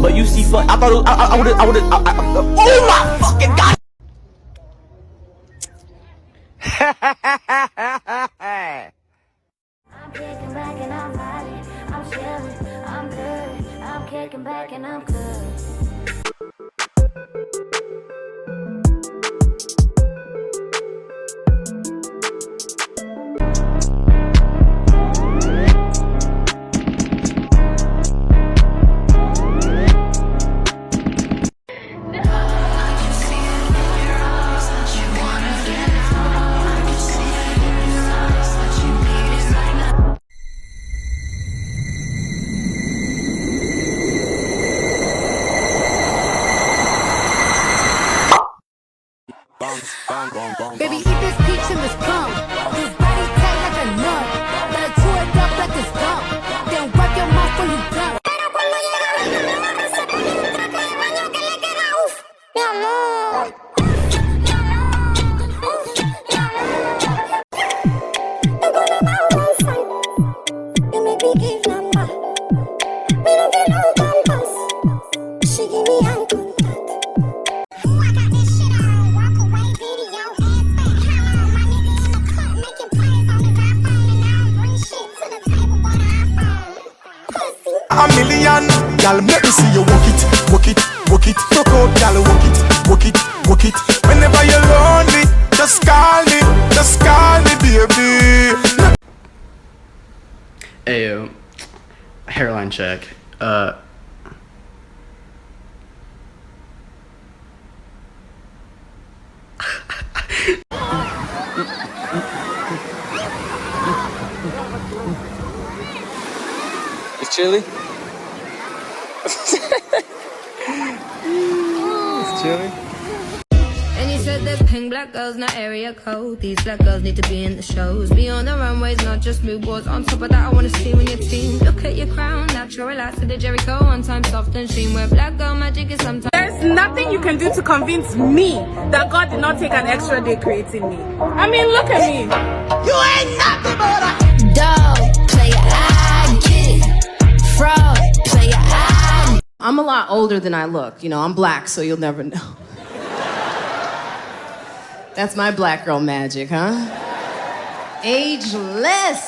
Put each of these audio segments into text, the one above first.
But you see, I thought it was, I would've, oh my fucking god! I'm kicking back and I'm vibing, I'm chilling, I'm good. I'm kicking back and I'm good. Baby, eat this peach and this plum. This body tight like a nut. Better chew it up like it's gum. Then wipe your mouth when you done. Pero cuando llega la mamá, se pone un traje de baño que le queda uf, mi amor. Mi amor, mi amor. Tú con la mano inside. You make me give number. Me don't get no compass. She give me eye contact. A million, y'all make me see you walk it, walk it, walk it. Fuck out, y'all walk it, walk it, walk it. Whenever you're lonely, just call me, baby. Ayo, hairline check. It's chilly? It's chilly? And you said that pink black girls, not area code. These black girls need to be in the shows. Be on the runways, not just mood boards. On top of that, I wanna see when your team. Look at your crown, natural relax to the Jericho. One time soft and sheen, where black girl magic is sometimes. There's nothing you can do to convince me that God did not take an extra day creating me. I mean, look at me. You ain't nothing but a Dog, player, I get it. Fraud, player, I. I'm a lot older than I look. You know, I'm black, so you'll never know. That's my black girl magic, huh? Ageless.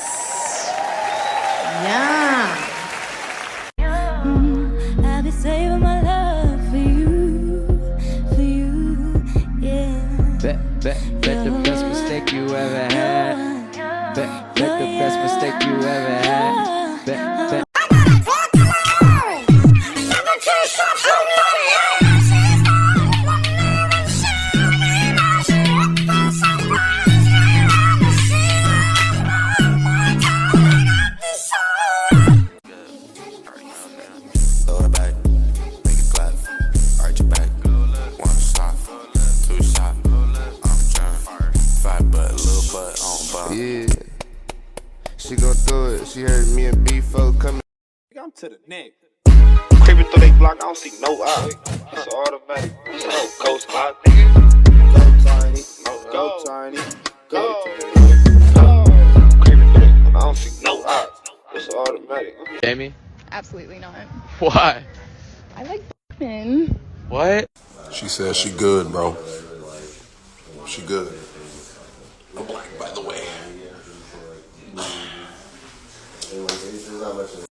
Yeah. I'll be saving my love for you, yeah. Bet the best mistake you ever had. Bet the best mistake you ever had. Bet. Yeah, she gon' do it. She heard me and B4 coming. I'm to the neck. Creeping through they block, I don't see no eye. It's automatic. No coast clock, nigga. Go tiny, go tiny, go tiny. Creeping through they, I don't see no eye. It's automatic. Jamie? Absolutely not. Why? I like men. What? She says she good, bro. She good. I'm black, by the way.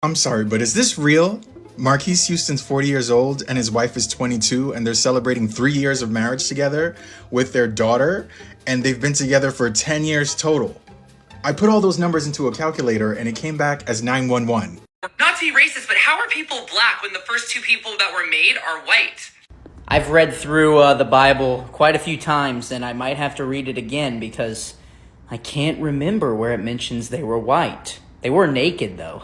I'm sorry, but is this real? Marquise Houston's 40 years old and his wife is 22 and they're celebrating 3 years of marriage together with their daughter, and they've been together for 10 years total. I put all those numbers into a calculator and it came back as 911. Not to be racist, but how are people black when the first two people that were made are white? I've read through the Bible quite a few times, and I might have to read it again because I can't remember where it mentions they were white. They were naked, though.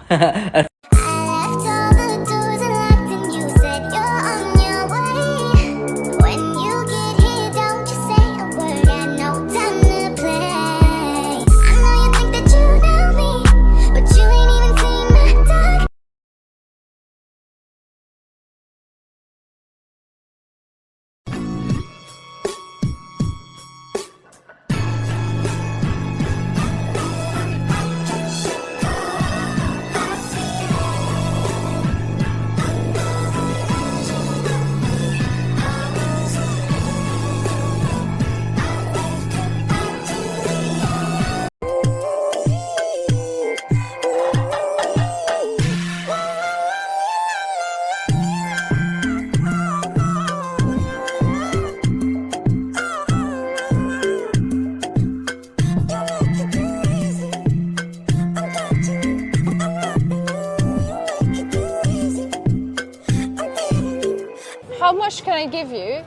How much can I give you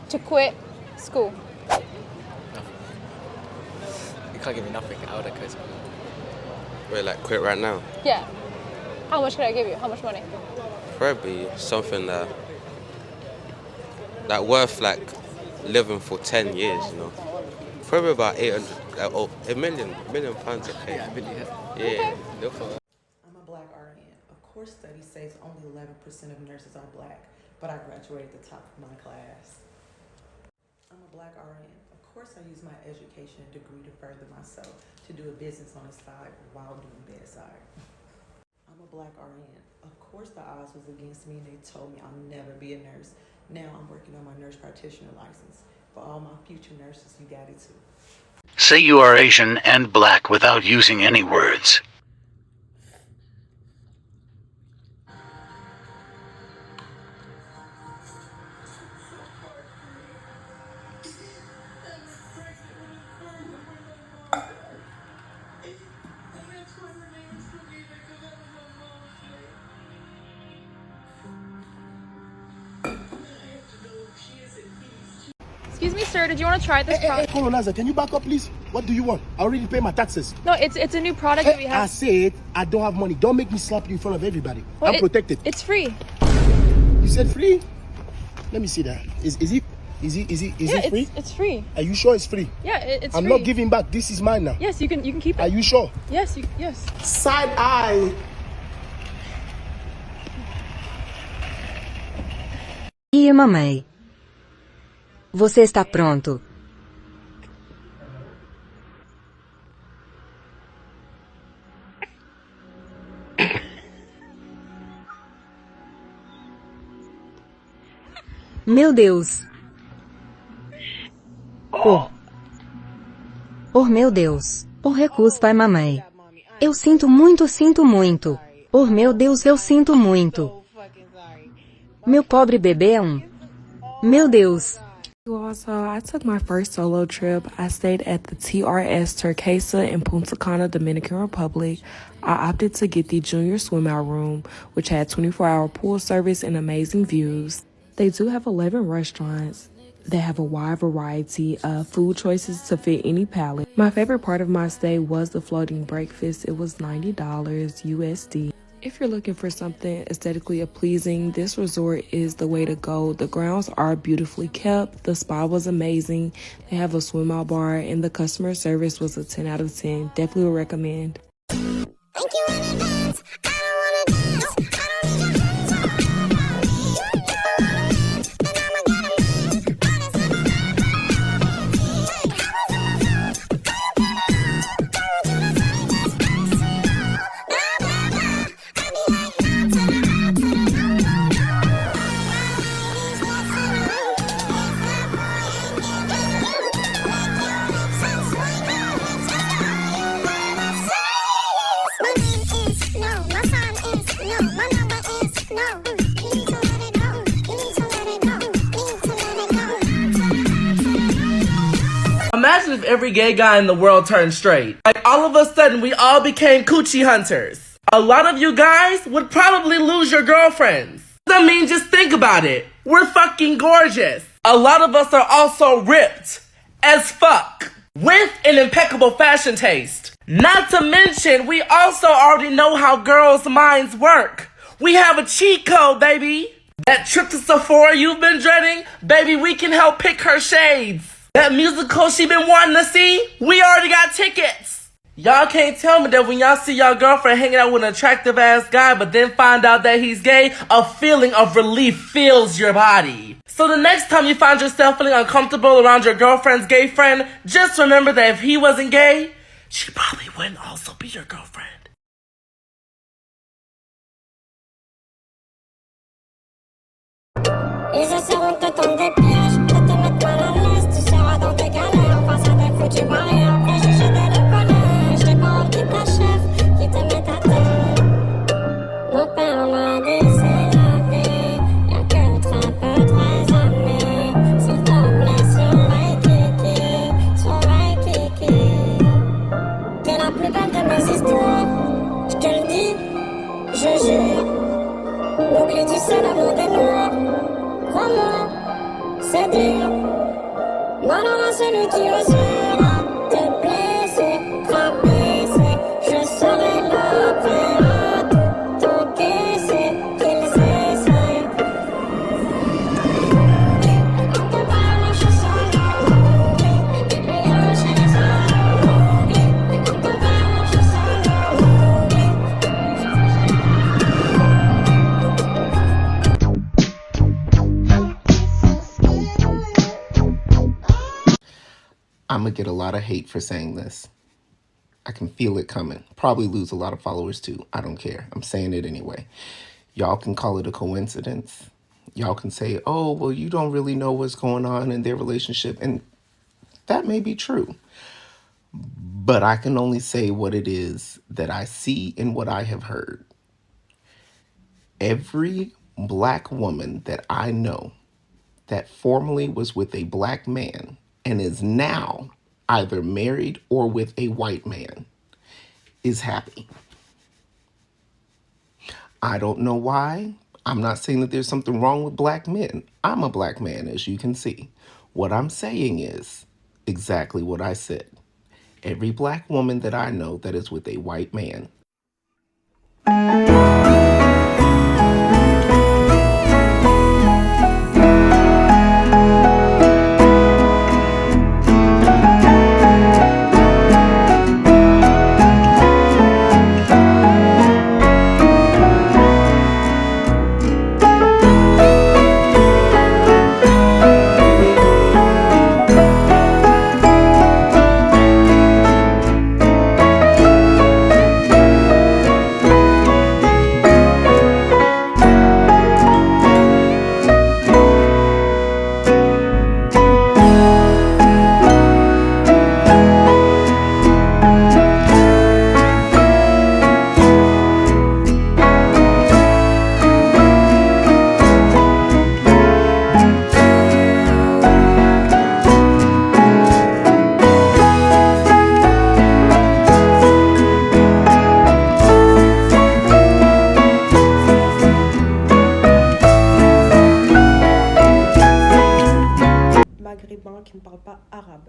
to quit school? You can't give me nothing. I would have quit school. Wait, like quit right now? Yeah. How much can I give you? How much money? Probably something that worth like living for 10 years, you know. Probably about 800, or a million pounds, okay. Yeah, I believe it. Yeah. I'm a black RN. Of course, studies say only 11% of nurses are black, but I graduated at the top of my class. I'm a black RN. Of course, I use my education and degree to further myself, to do a business on the side while doing bedside. I'm a black RN. Of course, the odds was against me and they told me I'll never be a nurse. Now I'm working on my nurse practitioner license. For all my future nurses, you got it too. Say you are Asian and black without using any words. Excuse me, sir. Did you want to try this product? Colonizer, can you back up, please? What do you want? I already paid my taxes. No, it's a new product that we have. I said I don't have money. Don't make me slap you in front of everybody. Well, I'm protected. It's free. You said free? Let me see that. Is it free? It's free. Are you sure it's free? Yeah, it's I'm free. not giving back. This is mine now. Yes, you can keep it. Are you sure? Yes, yes. Side eye. E mamãe. Você está pronto? Meu Deus. Oh meu Deus. Oh recus pai mamãe. Eu sinto muito, sinto muito. Oh meu Deus, eu sinto muito. Meu pobre bebê é Meu Deus. Also, I took my first solo trip. I stayed at the TRS Turquesa in Punta Cana, Dominican Republic. I opted to get the junior swim out room, which had 24-hour pool service and amazing views. They do have 11 restaurants. They have a wide variety of food choices to fit any palate. My favorite part of my stay was the floating breakfast. It was $90 USD. If you're looking for something aesthetically pleasing, this resort is the way to go. The grounds are beautifully kept. The spa was amazing. They have a swim out bar and the customer service was a 10 out of 10. Definitely would recommend. Thank you in advance. I don't wanna dance. I don't need your hands on me. And I'ma get a man. Imagine if every gay guy in the world turned straight. Like all of a sudden we all became coochie hunters. A lot of you guys would probably lose your girlfriends. I mean, just think about it. We're fucking gorgeous. A lot of us are also ripped as fuck with an impeccable fashion taste. Not to mention, we also already know how girls' minds work. We have a cheat code, baby. That trip to Sephora you've been dreading, baby, we can help pick her shades. That musical she been wanting to see, we already got tickets. Y'all can't tell me that when y'all see y'all girlfriend hanging out with an attractive ass guy but then find out that he's gay, a feeling of relief fills your body. So the next time you find yourself feeling uncomfortable around your girlfriend's gay friend, just remember that if he wasn't gay, she probably wouldn't also be your girlfriend. Ils essaieront de te tendre des pièges, de te mettre mal à l'aise. Tu seras dans tes galères, face à des foutus barrières. Préjugés dès le collège, les paroles qui t'achèvent, qui te mettent à terre. Mon père m'a dit c'est la vie, y'a que très peu, très aimé. S'il te plaît, surveille Kiki. T'es la plus belle de mes histoires, je te le dis, je jure. N'oublie, tu sais l'amour des noirs. crois-moi, c'est dur. Malheur à celui qui osera te blesser, rabaisser. Je serai là, prêt à tout encaisser, qu'ils essaient. On peut pas marcher solo, mais lâcher les solos. On peut pas marcher solo. I'm gonna get a lot of hate for saying this. I can feel it coming. Probably lose a lot of followers too. I don't care. I'm saying it anyway. Y'all can call it a coincidence. Y'all can say, oh, well, you don't really know what's going on in their relationship. And that may be true. But I can only say what it is that I see and what I have heard. Every black woman that I know that formerly was with a black man and is now either married or with a white man is happy. I don't know why. I'm not saying that there's something wrong with black men. I'm a black man, as you can see. What I'm saying is exactly what I said. Every black woman that I know that is with a white man. Qui ne parlent pas arabe.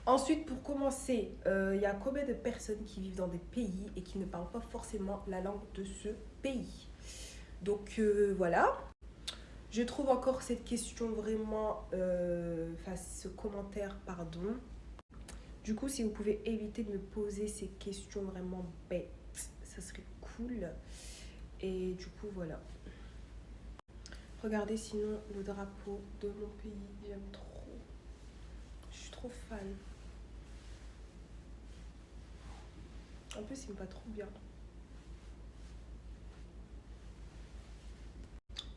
Ensuite, pour commencer, il y a combien de personnes qui vivent dans des pays et qui ne parlent pas forcément la langue de ce pays? Donc voilà. Je trouve encore cette question vraiment... Enfin, ce commentaire, pardon. Du coup, si vous pouvez éviter de me poser ces questions vraiment bêtes, ça serait cool. Et du coup, voilà. Regardez sinon le drapeau de mon pays, j'aime trop. Je suis trop fan. En plus, il me va trop bien.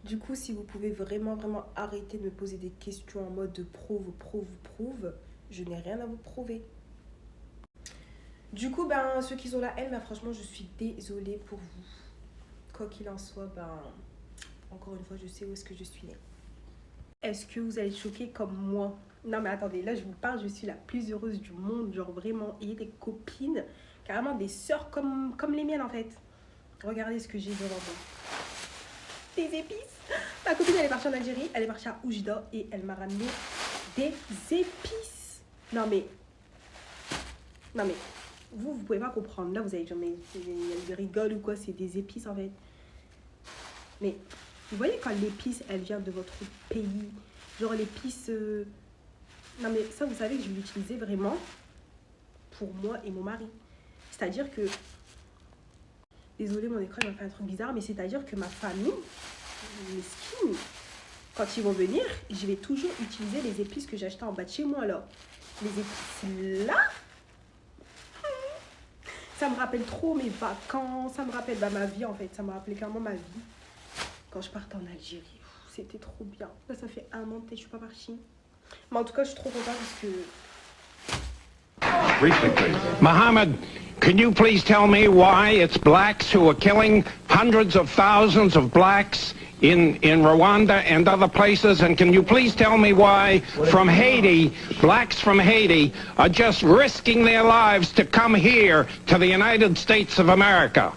Du coup, si vous pouvez vraiment arrêter de me poser des questions en mode de prouve, je n'ai rien à vous prouver. Du coup, ben, ceux qui ont la haine, ben, franchement, je suis désolée pour vous. Quoi qu'il en soit, ben, encore une fois, je sais où est-ce que je suis née. Est-ce que vous allez choquer comme moi? Non mais attendez, là je vous parle, je suis la plus heureuse du monde. Genre vraiment, ayez des copines, carrément des sœurs comme les miennes en fait. Regardez ce que j'ai devant moi. Des épices. Ma copine elle est partie en Algérie, elle est partie à Oujda et elle m'a ramené des épices. Non mais vous pouvez pas comprendre. Là vous allez dire mais elle rigole ou quoi, c'est des épices en fait. Mais vous voyez quand l'épice elle vient de votre pays, genre l'épice... Non mais ça vous savez que je l'utilisais vraiment pour moi et mon mari. C'est-à-dire que... Désolée mon écran il m'a fait un truc bizarre, mais c'est-à-dire que ma famille, mesquine, quand ils vont venir, je vais toujours utiliser les épices que j'achetais en bas de chez moi là. Les épices là, ça me rappelle trop mes vacances, ça me rappelle ma vie en fait, ça me rappelait clairement ma vie. Quand je partais en Algérie, c'était trop bien. Là ça fait 1 an peut-être je suis pas partie. Mais en tout cas je suis trop contente parce que... Mohammed, can you please tell me why it's blacks who are killing hundreds of thousands of blacks in Rwanda and other places? And can you please tell me why from Haiti, blacks from Haiti are just risking their lives to come here to the United States of America?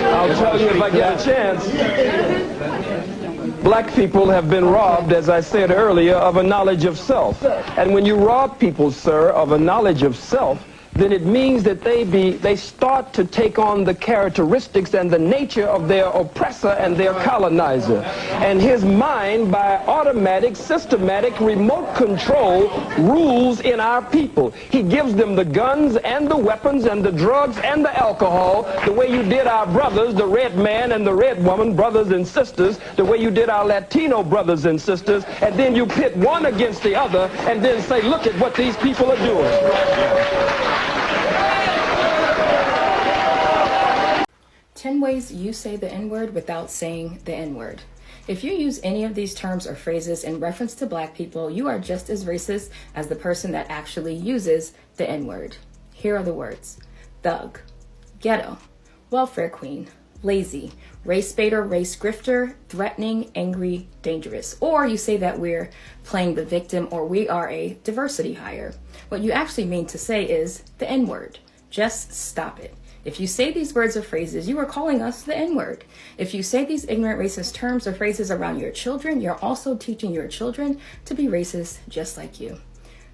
I'll tell young, if I get a chance. Black people have been robbed, as I said earlier, of a knowledge of self. And when you rob people, sir, of a knowledge of self, then it means that they start to take on the characteristics and the nature of their oppressor and their colonizer. And his mind, by automatic, systematic, remote control, rules in our people. He gives them the guns and the weapons and the drugs and the alcohol, the way you did our brothers, the red man and the red woman, brothers and sisters, the way you did our Latino brothers and sisters, and then you pit one against the other and then say, look at what these people are doing. 10 ways you say the N-word without saying the N-word. If you use any of these terms or phrases in reference to black people, you are just as racist as the person that actually uses the N-word. Here are the words: thug, ghetto, welfare queen, lazy, race baiter, race grifter, threatening, angry, dangerous. Or you say that we're playing the victim or we are a diversity hire. What you actually mean to say is the N-word. Just stop it. If you say these words or phrases, you are calling us the N-word. If you say these ignorant racist terms or phrases around your children, you're also teaching your children to be racist just like you.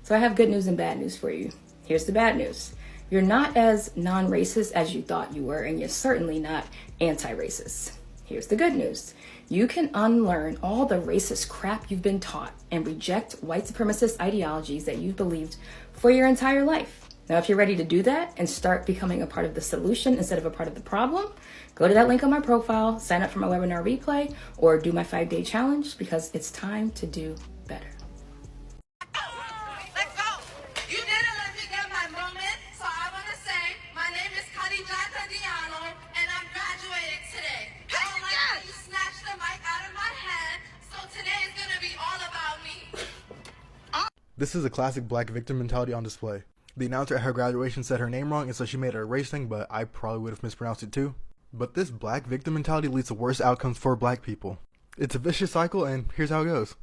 So I have good news and bad news for you. Here's the bad news. You're not as non-racist as you thought you were, and you're certainly not anti-racist. Here's the good news. You can unlearn all the racist crap you've been taught and reject white supremacist ideologies that you've believed for your entire life. Now, if you're ready to do that and start becoming a part of the solution instead of a part of the problem, go to that link on my profile, sign up for my webinar replay, or do my 5-day challenge, because it's time to do better. Let's go. You didn't let me get my moment, so I want to say my name is Khadijata Diallo, and I'm graduating today. I don't like how you snatched the mic out of my head, so today is going to be all about me. This is a classic black victim mentality on display. The announcer at her graduation said her name wrong, and so she made it a race thing, but I probably would have mispronounced it too. But this black victim mentality leads to worse outcomes for black people. It's a vicious cycle, and here's how it goes.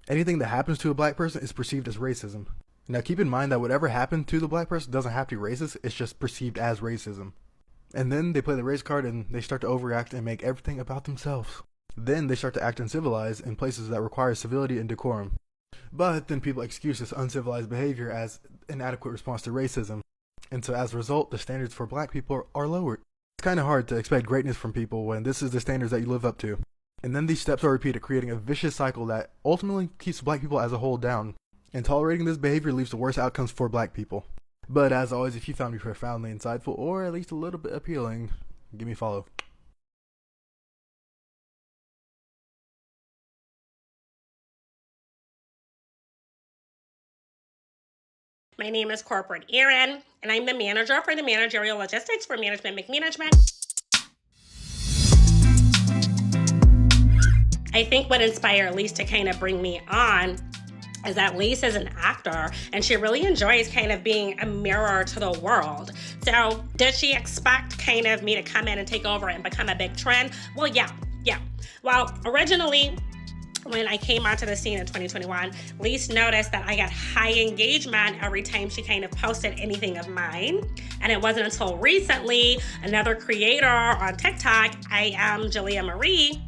Anything that happens to a black person is perceived as racism. Now keep in mind that whatever happened to the black person doesn't have to be racist, it's just perceived as racism. And then they play the race card and they start to overreact and make everything about themselves. Then they start to act uncivilized in places that require civility and decorum. But then people excuse this uncivilized behavior as an adequate response to racism. And so as a result, the standards for black people are lowered. It's kind of hard to expect greatness from people when this is the standards that you live up to. And then these steps are repeated, creating a vicious cycle that ultimately keeps black people as a whole down. And tolerating this behavior leads to worse outcomes for black people. But as always, if you found me profoundly insightful or at least a little bit appealing, give me a follow. My name is Corporate Erin, and I'm the manager for the managerial logistics for Management McManagement. I think what inspired Lise to kind of bring me on is that Lise is an actor and she really enjoys kind of being a mirror to the world. So did she expect kind of me to come in and take over and become a big trend? Well, yeah. Well, originally, when I came onto the scene in 2021, Lise noticed that I got high engagement every time she kind of posted anything of mine. And it wasn't until recently, another creator on TikTok, I am Julia Marie,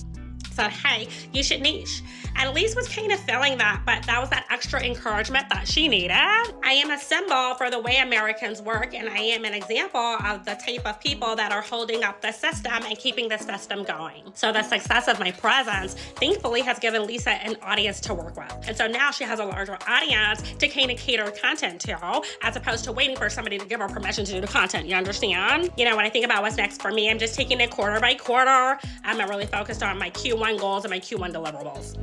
said, hey, you should niche. And Lise was kind of feeling that, but that was that extra encouragement that she needed. I am a symbol for the way Americans work, and I am an example of the type of people that are holding up the system and keeping the system going. So the success of my presence, thankfully, has given Lisa an audience to work with. And so now she has a larger audience to kind of cater content to, as opposed to waiting for somebody to give her permission to do the content, you understand? You know, when I think about what's next for me, I'm just taking it quarter by quarter. I'm really focused on my Q1 goals and my Q1 deliverables.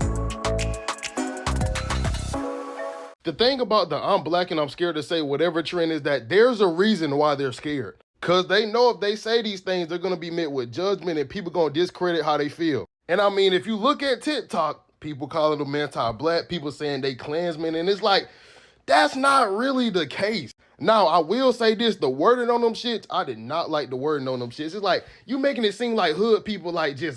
The thing about the I'm black and I'm scared to say whatever trend is that there's a reason why they're scared. Because they know if they say these things, they're going to be met with judgment and people going to discredit how they feel. And I mean, if you look at TikTok, people calling them anti-black, people saying they Klansmen, and it's like, that's not really the case. Now, I will say this, the wording on them shits, I did not like the wording on them shits. It's like, you making it seem like hood people like just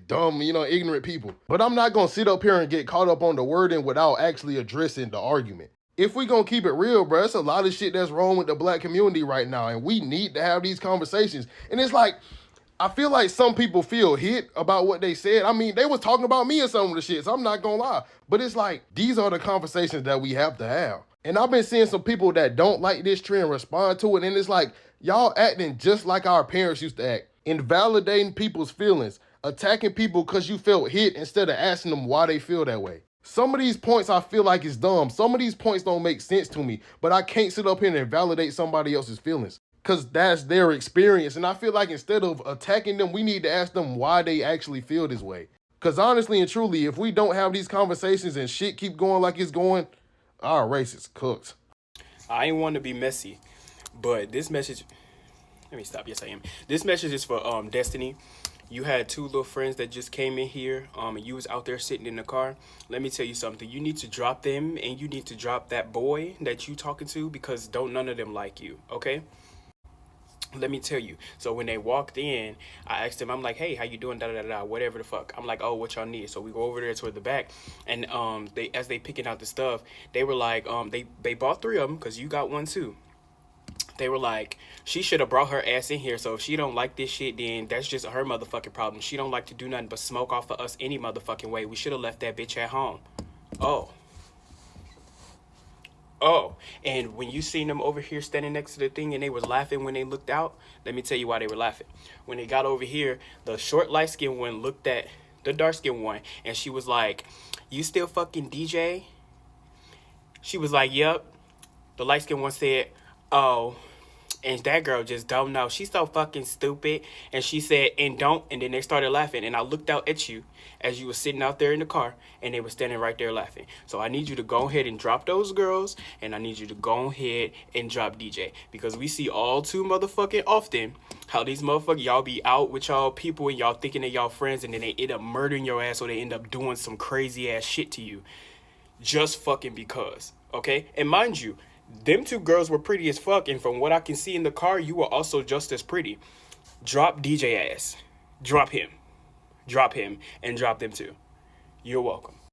dumb, ignorant people. But I'm not gonna sit up here and get caught up on the wording without actually addressing the argument. If we gonna keep it real, bro, it's a lot of shit that's wrong with the black community right now, and we need to have these conversations. And it's like, I feel like some people feel hit about what they said. I mean, they was talking about me and some of the shit, so I'm not gonna lie. But it's like, these are the conversations that we have to have. And I've been seeing some people that don't like this trend respond to it, and it's like, y'all acting just like our parents used to act. Invalidating people's feelings. Attacking people because you felt hit instead of asking them why they feel that way. Some of these points I feel like is dumb. Some of these points don't make sense to me, but I can't sit up here and invalidate somebody else's feelings because that's their experience. And I feel like instead of attacking them, we need to ask them why they actually feel this way. Because honestly and truly, if we don't have these conversations and shit keep going like it's going, our race is cooked. I ain't want to be messy, but this message, let me stop. Yes, I am. This message is for Destiny. You had two little friends that just came in here, and you was out there sitting in the car. Let me tell you something. You need to drop them, and you need to drop that boy that you talking to, because don't none of them like you, okay? Let me tell you. So when they walked in, I asked them, I'm like, hey, how you doing, da-da-da-da, whatever the fuck. I'm like, oh, what y'all need? So we go over there toward the back, and as they picking out the stuff, they were like, they bought 3 of them, because you got one too. They were like, she should have brought her ass in here, so if she don't like this shit, then that's just her motherfucking problem. She don't like to do nothing but smoke off of us any motherfucking way. We should have left that bitch at home. Oh, and when you seen them over here standing next to the thing and they was laughing when they looked out, let me tell you why they were laughing. When they got over here, the short light-skinned one looked at the dark-skinned one, and she was like, you still fucking DJ? She was like, yep. The light-skinned one said, oh, and that girl just don't know. She's so fucking stupid. And she said, and don't. And then they started laughing. And I looked out at you as you were sitting out there in the car, and they were standing right there laughing. So I need you to go ahead and drop those girls, and I need you to go ahead and drop DJ. Because we see all too motherfucking often how these motherfuckers, y'all be out with y'all people and y'all thinking that y'all friends, and then they end up murdering your ass, or they end up doing some crazy ass shit to you. Just fucking because. Okay? And mind you, them 2 girls were pretty as fuck, and from what I can see in the car, you were also just as pretty. Drop DJ ass. Drop him. Drop him, and drop them too. You're welcome.